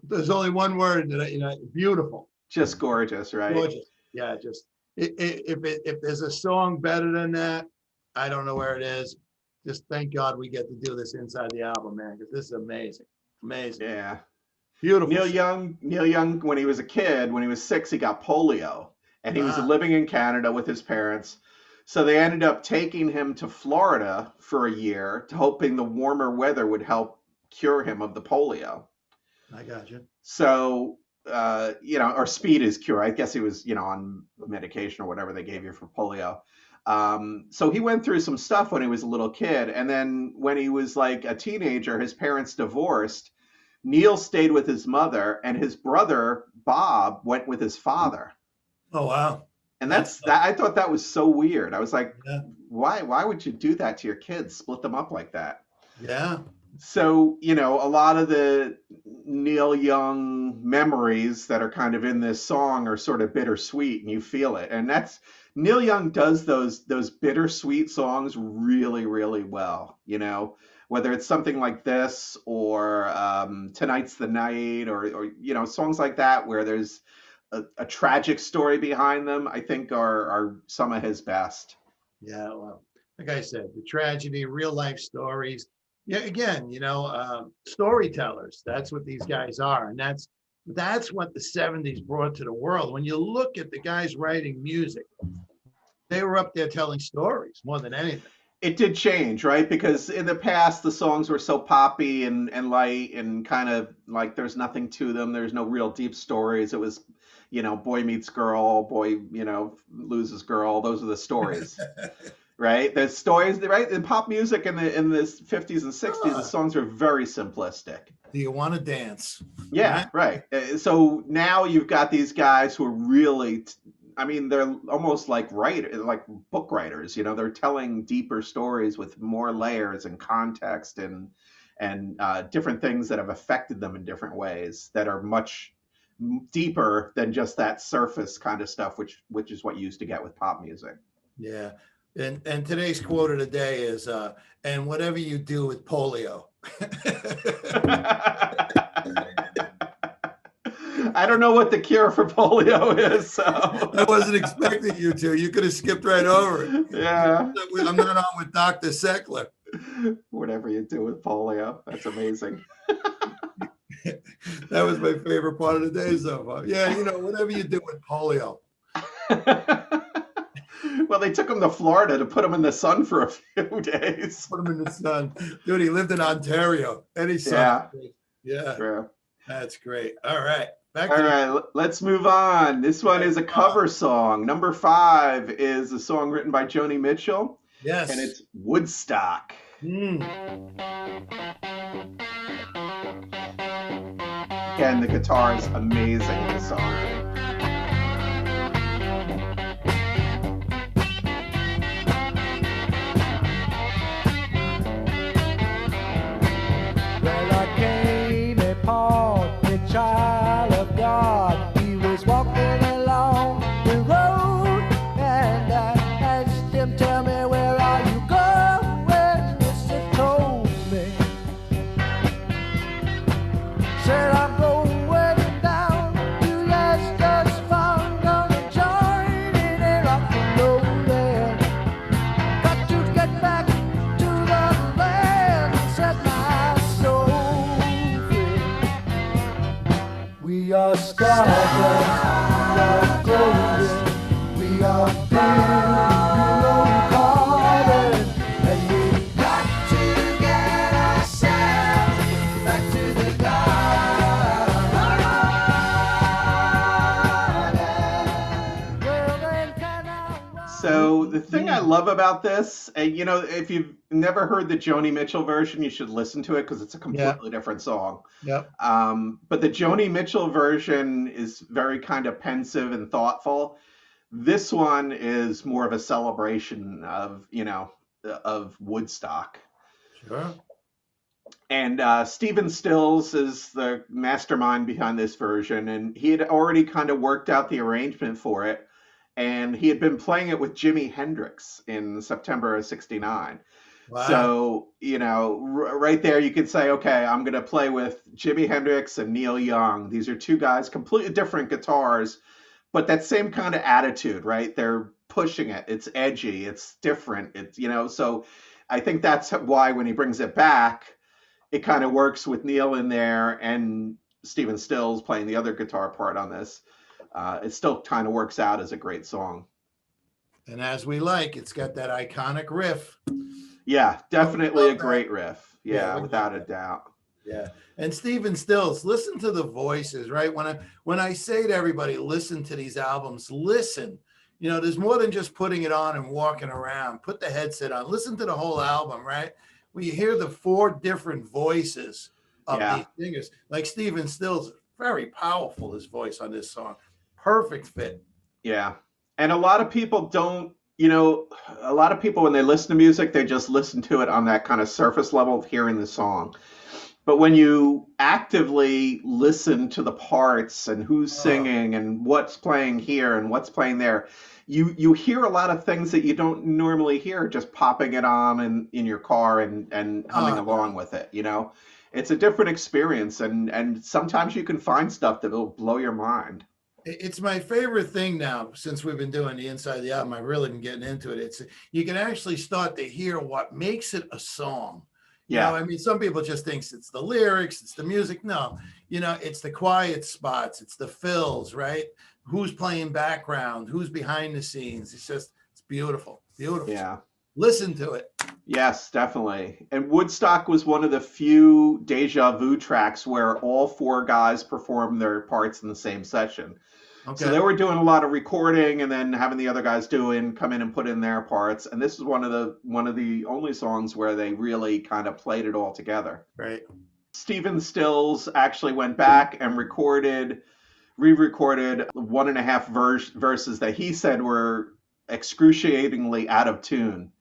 there's only one word that beautiful. Just gorgeous, right? Gorgeous. Yeah, just if there's a song better than that, I don't know where it is. Just thank God we get to do this inside the album, man, because this is amazing. Amazing. Yeah. Beautiful. Neil Young, when he was a kid, when he was 6, he got polio, and he was living in Canada with his parents. So they ended up taking him to Florida for a year, hoping the warmer weather would help cure him of the polio. I got you. So, or speed his cure. I guess he was, on medication or whatever they gave you for polio. So he went through some stuff when he was a little kid. And then when he was like a teenager, his parents divorced. Neil stayed with his mother, and his brother, Bob, went with his father. Oh, wow. And I thought that was so weird. I was like, why would you do that to your kids? Split them up like that. Yeah. So, a lot of the Neil Young memories that are kind of in this song are sort of bittersweet, and you feel it. And Neil Young does those bittersweet songs really, really well, whether it's something like this or Tonight's the Night or songs like that where there's a tragic story behind them, I think are some of his best. Yeah, well, like I said, the tragedy, real life stories. Yeah, again, storytellers. That's what these guys are, and that's what the 70s brought to the world. When you look at the guys writing music, they were up there telling stories more than anything. It did change, right? Because in the past, the songs were so poppy and light and kind of like there's nothing to them. There's no real deep stories. It was, boy meets girl, boy, loses girl. Those are the stories, right? There's stories, right? In pop music in the 50s and 60s, the songs were very simplistic. Do you want to dance? Yeah, right. So now you've got these guys who are really... they're almost like book writers, they're telling deeper stories with more layers and context and different things that have affected them in different ways that are much deeper than just that surface kind of stuff, which is what you used to get with pop music. Yeah. And today's quote of the day is, and whatever you do with polio. I don't know what the cure for polio is. So I wasn't expecting you to. You could have skipped right over it. Yeah. I'm not on with Dr. Seckler. Whatever you do with polio. That's amazing. That was my favorite part of the day so far. Yeah, whatever you do with polio. Well, they took him to Florida to put him in the sun for a few days. Put him in the sun. Dude, he lived in Ontario. Any sun. Yeah. True. That's great. All right. All right, let's move on. This one is a cover song. Number 5 is a song written by Joni Mitchell. Yes. And it's Woodstock. Again, the guitar is amazing in this song. Well, I came upon the child of God. He was walking along the road, and I asked him, "Tell me, where are you going?" Mister told me. Said, "I'm going down to Leicester's farm, gonna join in a rock and rollin'. Got to get back to the land and set my soul free. We are stardust, we are golden, we are carbon, and we got to get ourselves back to the garden. So the thing I love about this, and if you've never heard the Joni Mitchell version, you should listen to it because it's a completely different song. Yep. But the Joni Mitchell version is very kind of pensive and thoughtful. This one is more of a celebration of Woodstock. Sure. And Stephen Stills is the mastermind behind this version, and he had already kind of worked out the arrangement for it. and he had been playing it with Jimi Hendrix in September of '69. Wow. So, right there you could say, okay, I'm going to play with Jimi Hendrix and Neil Young. These are two guys, completely different guitars, but that same kind of attitude, right? They're pushing it. It's edgy. It's different. So I think that's why when he brings it back, it kind of works with Neil in there and Stephen Stills playing the other guitar part on this. It still kind of works out as a great song. And as we like, it's got that iconic riff. Yeah, definitely a great riff. Yeah, without a doubt. Yeah. And Stephen Stills, listen to the voices, right? When I say to everybody, listen to these albums, listen. There's more than just putting it on and walking around. Put the headset on. Listen to the whole album, right? When you hear the 4 different voices of these singers, like Stephen Stills, very powerful, his voice on this song. Perfect fit. Yeah. And a lot of people don't, a lot of people, when they listen to music, they just listen to it on that kind of surface level of hearing the song. But when you actively listen to the parts and who's singing and what's playing here and what's playing there, you hear a lot of things that you don't normally hear just popping it on in your car and humming along with it. It's a different experience, and sometimes you can find stuff that will blow your mind. It's my favorite thing now, since we've been doing the inside of the album. I've really been getting into it. You can actually start to hear what makes it a song. Yeah. Some people just think it's the lyrics, it's the music. No, it's the quiet spots, it's the fills, right? Who's playing background, who's behind the scenes. It's beautiful, beautiful. Yeah. Listen to it. Yes, definitely. And Woodstock was one of the few Deja Vu tracks where all 4 guys performed their parts in the same session. Okay. So they were doing a lot of recording and then having the other guys come in and put in their parts. And this is one of the only songs where they really kind of played it all together. Right. Stephen Stills actually went back and re-recorded 1.5 verses that he said were excruciatingly out of tune.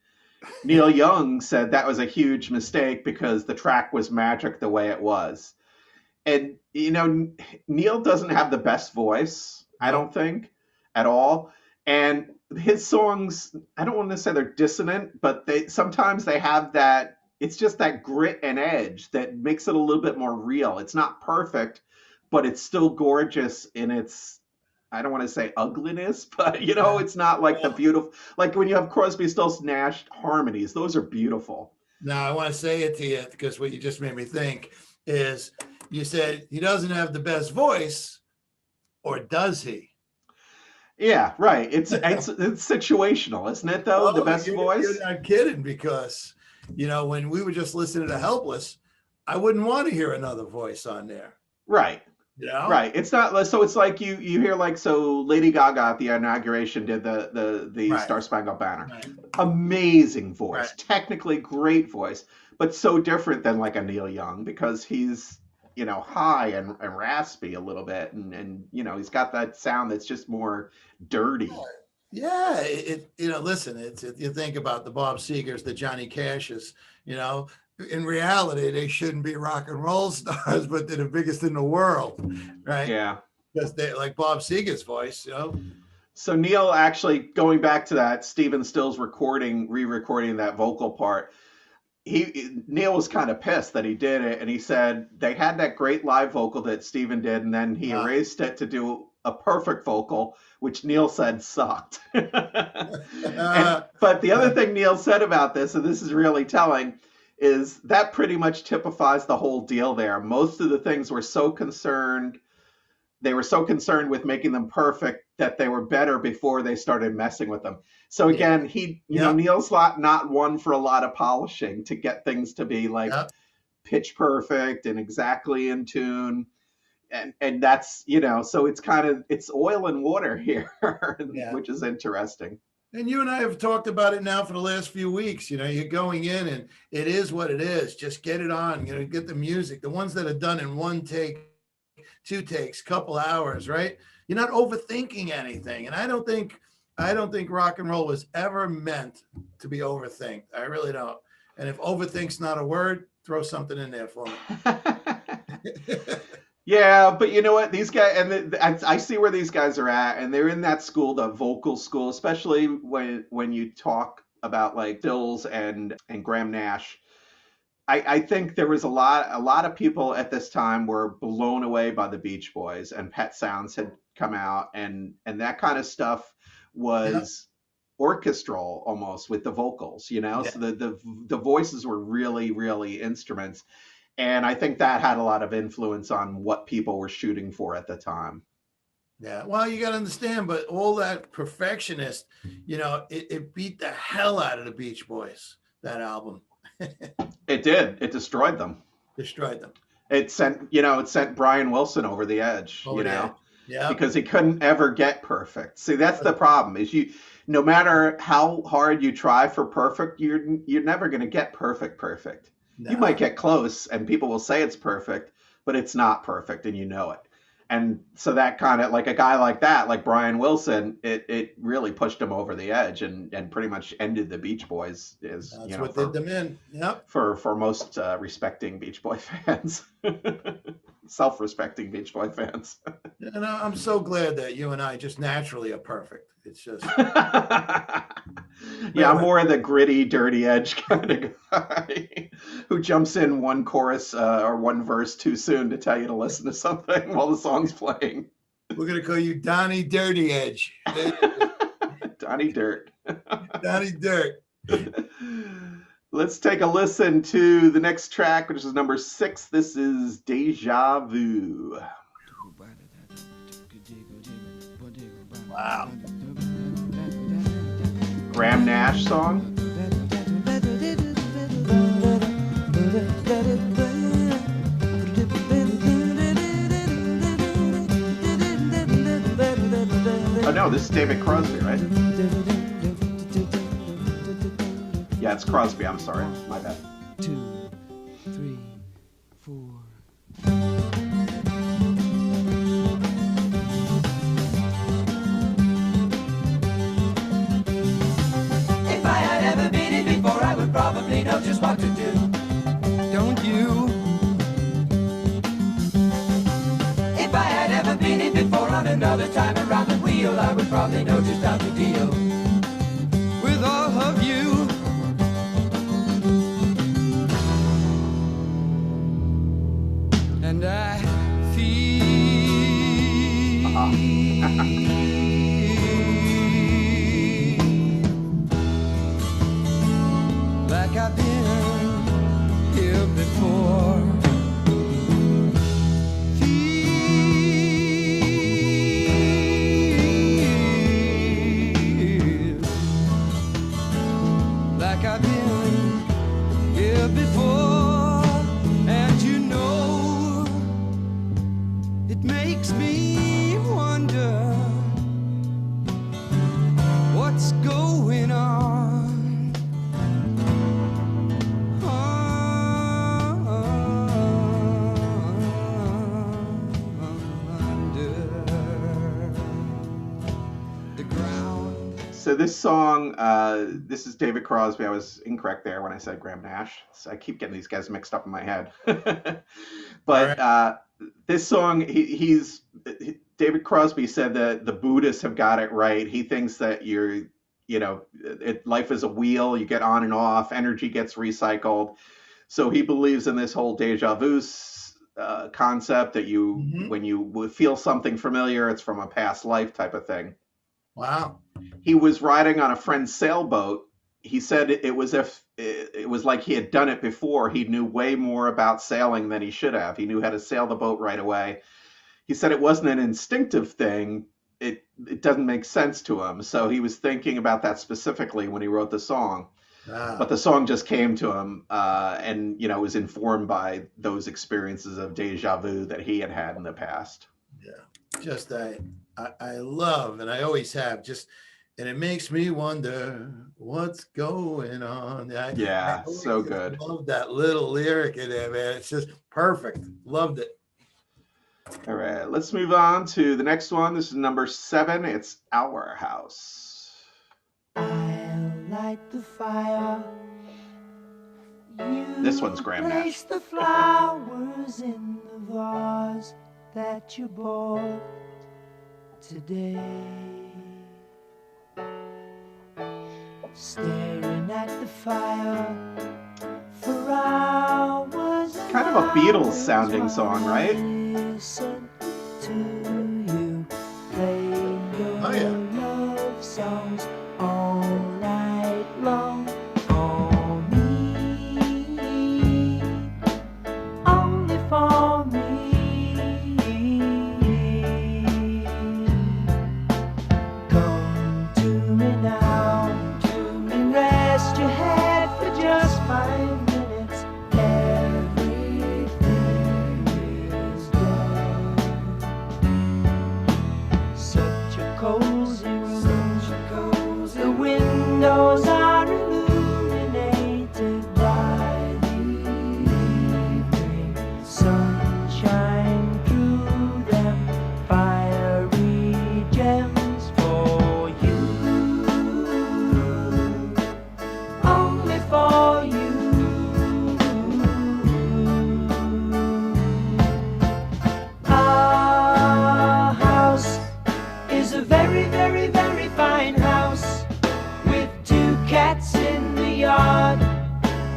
Neil Young said that was a huge mistake because the track was magic the way it was. And, Neil doesn't have the best voice, I don't think, at all. And his songs, I don't want to say they're dissonant, but sometimes they have that, it's just that grit and edge that makes it a little bit more real. It's not perfect, but it's still gorgeous in its, I don't want to say ugliness, but it's not like the beautiful, like when you have Crosby, Stills, Nash harmonies, those are beautiful. Now I want to say it to you because what you just made me think is you said he doesn't have the best voice, or does he? Yeah, right. It's situational, isn't it though? The best voice? You're not kidding, because when we were just listening to Helpless, I wouldn't want to hear another voice on there. Right. Right. It's not so. It's like you hear Lady Gaga at the inauguration did the right. Star Spangled Banner. Right. Amazing voice, right. Technically great voice, but so different than like a Neil Young because he's high and raspy a little bit, and he's got that sound that's just more dirty. Yeah. Listen, you think about the Bob Segers, the Johnny Cashes, in reality, they shouldn't be rock and roll stars, but they're the biggest in the world, right? Yeah. Because they like Bob Seger's voice, So Neil, actually going back to that, Stephen Stills re-recording that vocal part, Neil was kind of pissed that he did it, and he said they had that great live vocal that Stephen did, and then he erased it to do a perfect vocal, which Neil said sucked. But the other thing Neil said about this, and this is really telling, is that pretty much typifies the whole deal there. Most of the things were so concerned with making them perfect that they were better before they started messing with them. So again, Neil's not one for a lot of polishing to get things to be like pitch perfect and exactly in tune. And that's, so it's oil and water here, which is interesting. And you and I have talked about it now for the last few weeks. You're going in and it is what it is. Just get it on, get the music. The ones that are done in 1 take, 2 takes, couple hours, right? You're not overthinking anything. And I don't think rock and roll was ever meant to be overthinked. I really don't. And if overthink's not a word, throw something in there for me. Yeah, but you know what? These guys, and I see where these guys are at, and they're in that school, the vocal school, especially when you talk about like Stills and Graham Nash. I think there was a lot of people at this time were blown away by the Beach Boys, and Pet Sounds had come out, and that kind of stuff Yeah. was orchestral almost with the vocals, you know. Yeah. So the voices were really instruments, and I think that had a lot of influence on what people were shooting for at the time. Yeah. Well, you got to understand, but all that perfectionist, it beat the hell out of the Beach Boys, that album. It did. It destroyed them. Destroyed them. It sent Brian Wilson over the edge, Over the edge. Yeah. because he couldn't ever get perfect. See, that's the problem is no matter how hard you try for perfect, you're never going to get perfect. No. You might get close and people will say it's perfect, but it's not perfect and you know it. And so that kind of like a guy like that, like Brian Wilson, it really pushed him over the edge and pretty much ended the Beach Boys That's what did them in. Yep. For most respecting Beach Boy fans, self-respecting Beach Boy fans. I'm so glad that you and I just naturally are perfect. It's just Yeah, I'm more of the gritty, dirty edge kind of guy who jumps in one chorus or one verse too soon to tell you to listen to something while the song's playing. We're gonna call you Donnie Dirty Edge. Donnie Dirt. Donnie Dirt. Let's take a listen to the next track, which is number 6. This is Deja Vu. Wow. Graham Nash song. Oh no, this is David Crosby, right? Yeah, it's Crosby. I'm sorry. My bad. 2, 3, 4. If I had ever been it before, I would probably know just what to do. Don't you? If I had ever been it before on another time around the wheel, I would probably know just how to deal with all of you. And I feel like I've been here before. Feel like I've been here before. And you know, it makes me wonder what's going on. Under the ground. So this song, this is David Crosby. I was incorrect there when I said Graham Nash. So I keep getting these guys mixed up in my head. But this song, David Crosby said that the Buddhists have got it right. He thinks that life is a wheel. You get on and off. Energy gets recycled. So he believes in this whole deja vu concept that when you feel something familiar, it's from a past life type of thing. Wow. He was riding on a friend's sailboat. He said it was like he had done it before. He knew way more about sailing than he should have. He knew how to sail the boat right away. He said it wasn't an instinctive thing. It doesn't make sense to him. So he was thinking about that specifically when he wrote the song. Wow. But the song just came to him and was informed by those experiences of deja vu that he had had in the past. Yeah. Just I love, and I always have, and it makes me wonder what's going on. Yeah, so good. Love that little lyric in there, man. It's just perfect. Loved it. All right, let's move on to the next one. This is number 7. It's Our House. I'll light the fire. This one's Graham Nash. Place the flowers in the vase. that you bought today. Staring at the fire for hours. Kind of a Beatles sounding song, right? Listen to you playing your love songs all night long. For me, only for me. Come to me now, and rest your head for just 5 minutes. Everything is done. Such a cozy room. The windows are illuminated by the evening sunshine through them. Fiery gems for you, only for you. Our house is a very, very, very fine house with 2 cats in the yard.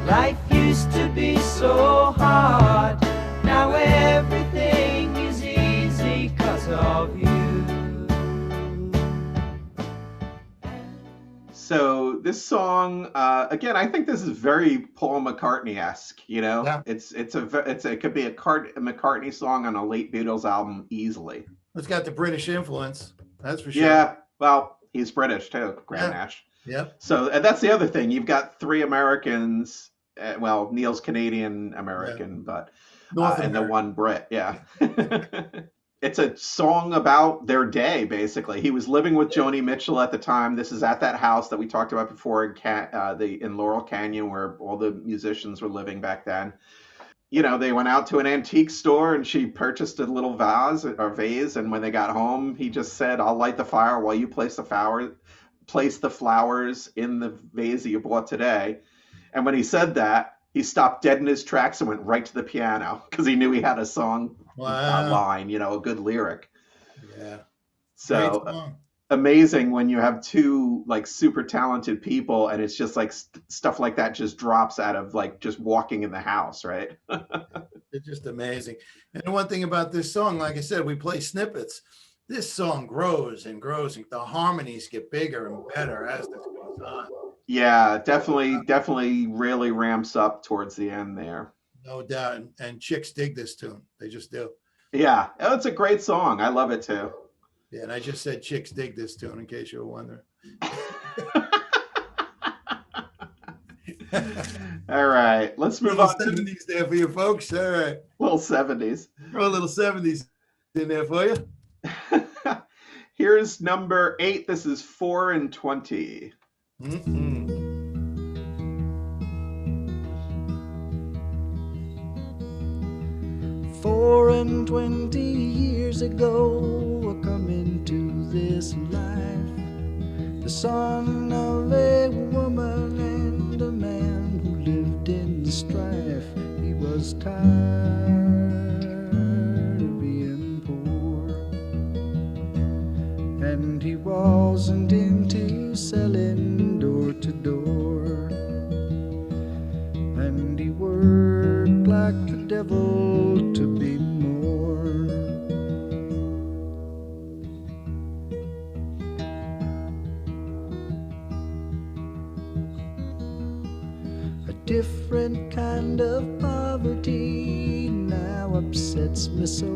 Life used to be so hard. Now everything is easy 'cause of you. So this song, again, I think this is very Paul McCartney-esque. You know, Yeah. it could be a McCartney song on a late Beatles album easily. It's got the British influence. That's for sure. Yeah, well, he's British too, Graham Nash. Yep. So and that's the other thing. You've got 3 Americans. Well, Neil's Canadian American, but North and the America. 1 Brit. Yeah. It's a song about their day, basically. He was living with Joni Mitchell at the time. This is at that house that we talked about before in Laurel Canyon, where all the musicians were living back then. You know, they went out to an antique store and she purchased a little vase, and when they got home, he just said, "I'll light the fire while you place the flowers in the vase that you bought today." And when he said that, he stopped dead in his tracks and went right to the piano because he knew he had a song line, you know, a good lyric. Yeah. So amazing when you have 2 like super talented people and it's just like stuff like that just drops out of like just walking in the house, right? It's just amazing. And the one thing about this song, like I said, we play snippets. This song grows and grows, and the harmonies get bigger and better as this goes on. Yeah, definitely really ramps up towards the end there. No doubt. And chicks dig this tune. They just do. Yeah, oh, it's a great song. I love it too. Yeah, and I just said chicks dig this tune in case you were wondering. All right, let's move on to the 70s there for you folks. All right. Little 70s. Throw a little 70s in there for you. Here's number 8. This is 4 and 20. 4 and 20 years ago, I come into this life, the son of a woman and a man who lived in the strife. He was tired of being poor, and he wasn't into selling door to door, and he worked like the devil to be more. A different kind of poverty now upsets me so.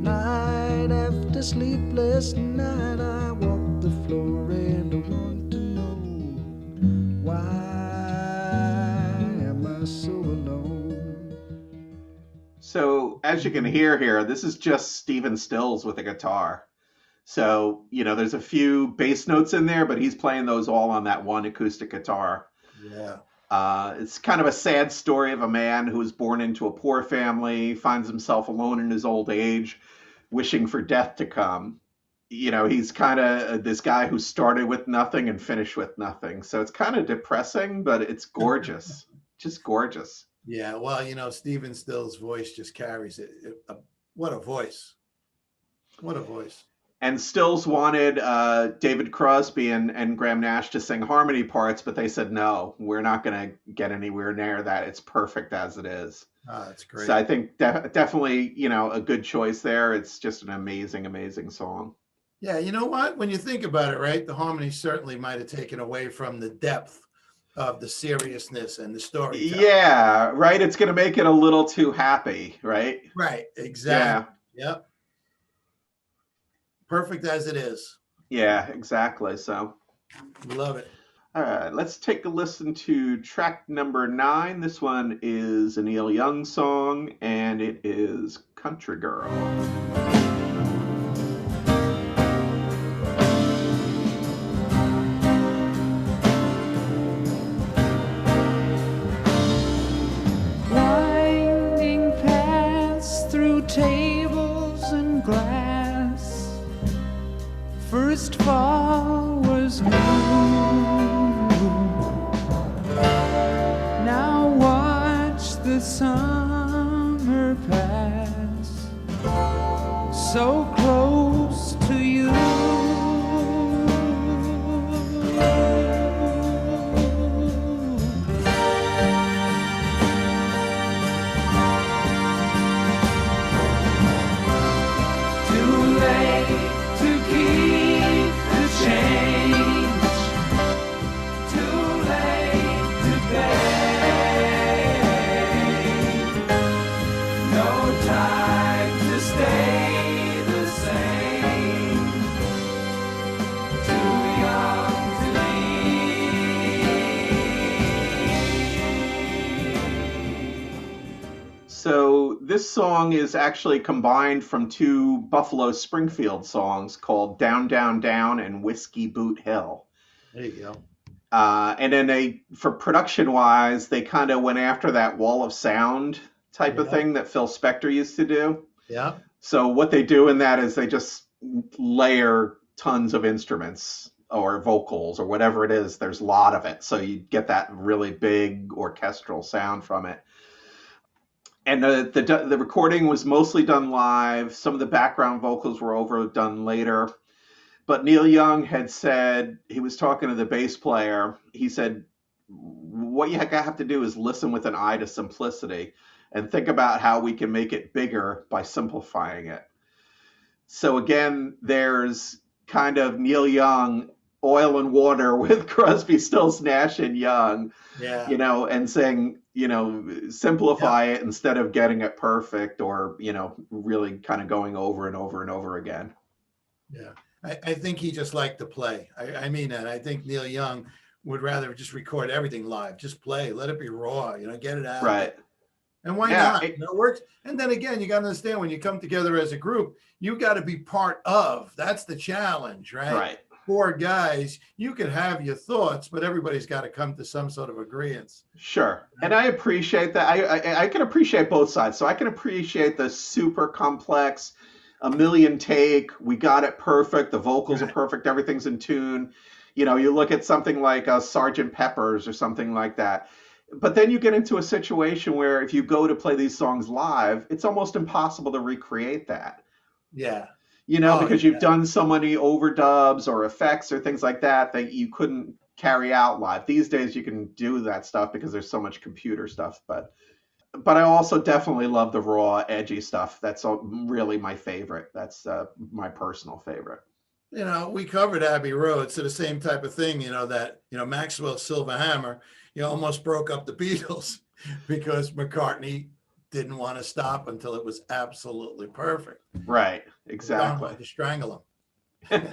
Night after sleepless night, I walk the floor and I want to know, why am I so alone? So as you can hear here, this is just Stephen Stills with a guitar. So, you know, there's a few bass notes in there, but he's playing those all on that one acoustic guitar. Yeah. It's kind of a sad story of a man who was born into a poor family, finds himself alone in his old age, wishing for death to come. You know, he's kind of this guy who started with nothing and finished with nothing. So it's kind of depressing, but it's gorgeous. Just gorgeous. Yeah, well, you know, Stephen Stills' voice just carries it. What a voice. What a voice. And Stills wanted David Crosby and Graham Nash to sing harmony parts, but they said, no, we're not going to get anywhere near that. It's perfect as it is. Oh, that's great. So I think definitely, a good choice there. It's just an amazing, amazing song. Yeah, you know what? When you think about it, right, the harmony certainly might have taken away from the depth of the seriousness and the story. Yeah, right. It's going to make it a little too happy, right? Right, exactly. Yeah. Yep. Perfect as it is. Yeah, exactly. So love it. All right, let's take a listen to track number 9. This one is a Neil Young song, and it is Country Girl. Winding paths through tables and glass. First fall was new. Now watch the summer pass, so close to you. Too late to keep the change. Too late to pay. No time to stay the same. Too young to leave. So this song is actually combined from 2 Buffalo Springfield songs called Down, Down, Down and Whiskey Boot Hill. There you go. And then for production-wise, they kind of went after that wall of sound type of thing that Phil Spector used to do. Yeah. So what they do in that is they just layer tons of instruments or vocals or whatever it is. There's a lot of it. So you get that really big orchestral sound from it. And the recording was mostly done live. Some of the background vocals were overdone later. But Neil Young had said, he was talking to the bass player. He said, what you have to do is listen with an eye to simplicity and think about how we can make it bigger by simplifying it. So again, there's kind of Neil Young, oil and water with Crosby, Stills, Nash, and Young, and saying, simplify it instead of getting it perfect or, really kind of going over and over and over again. Yeah. I think he just liked to play. I mean that. I think Neil Young would rather just record everything live. Just play. Let it be raw. Get it out. Right. And why not? It works. And then again, you got to understand when you come together as a group, you got to be part of. That's the challenge, right? Right. 4 guys, you can have your thoughts, but everybody's got to come to some sort of agreement. Sure. And I appreciate that. I can appreciate both sides. So I can appreciate the super complex, a million take, we got it perfect, the vocals are perfect, everything's in tune. You look at something like Sgt. Pepper's or something like that. But then you get into a situation where if you go to play these songs live, it's almost impossible to recreate that. Yeah. Because you've done so many overdubs or effects or things like that you couldn't carry out live. These days you can do that stuff because there's so much computer stuff, but I also definitely love the raw, edgy stuff. That's really my favorite. That's my personal favorite. We covered Abbey Road, so the same type of thing, that, Maxwell Silverhammer, almost broke up the Beatles because McCartney didn't want to stop until it was absolutely perfect. Right, exactly. To strangle him.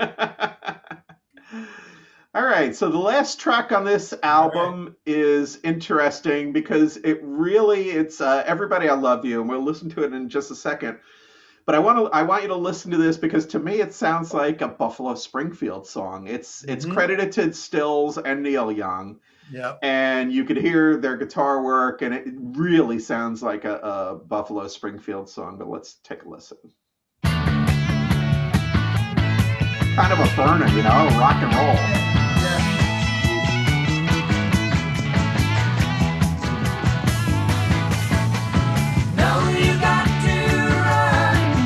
All right, so the last track on this album is interesting because it's Everybody I Love You, and we'll listen to it in just a second. But I want you to listen to this because to me it sounds like a Buffalo Springfield song. It's credited to Stills and Neil Young. Yeah. And you could hear their guitar work, and it really sounds like a Buffalo Springfield song. But let's take a listen. Kind of a burner, rock and roll. No, you got to run.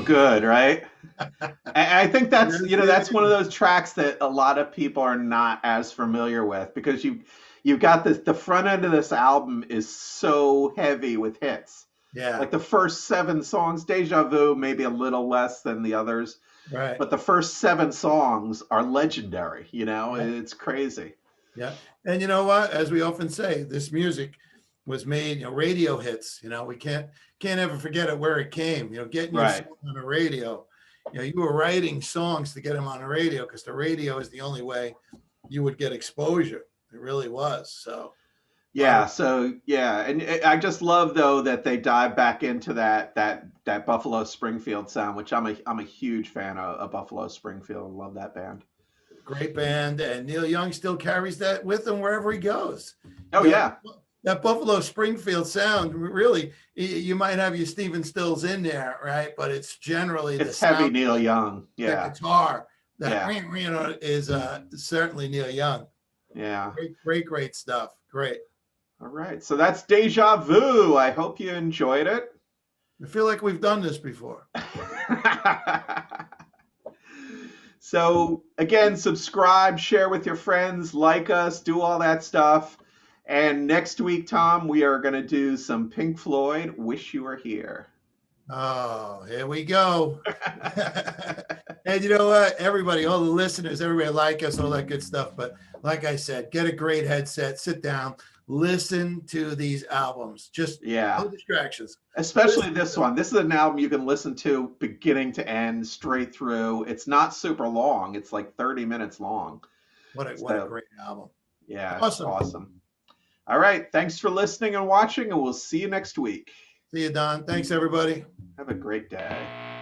good, right? I think that's that's one of those tracks that a lot of people are not as familiar with, because you've got the front end of this album is so heavy with hits. Yeah. Like the first 7 songs, Deja Vu, maybe a little less than the others. Right. But the first 7 songs are legendary, It's crazy. Yeah. And you know what? As we often say, this music was made, radio hits. We can't ever forget it where it came. Getting your song on the radio. You were writing songs to get them on the radio, because the radio is the only way you would get exposure. It really was. So. Yeah. And I just love, though, that they dive back into that Buffalo Springfield sound, which I'm a huge fan of Buffalo Springfield. I love that band. Great band, and Neil Young still carries that with him wherever he goes. Oh, yeah. That Buffalo Springfield sound, really, you might have your Stephen Stills in there, right? But it's generally it's the heavy Neil Young. Yeah. The guitar, is certainly Neil Young. Yeah. Great stuff. Great. All right. So that's Deja Vu. I hope you enjoyed it. I feel like we've done this before. So again, subscribe, share with your friends, like us, do all that stuff. And next week, Tom, we are going to do some Pink Floyd, Wish You Were Here. Oh, here we go. And you know what? Everybody, all the listeners, everybody like us, all that good stuff. But like I said, get a great headset, sit down, listen to these albums. Just no distractions. Especially this one. This is an album you can listen to beginning to end, straight through. It's not super long. It's like 30 minutes long. What a great album. Yeah, awesome. All right. Thanks for listening and watching, and we'll see you next week. See you, Don. Thanks, everybody. Have a great day.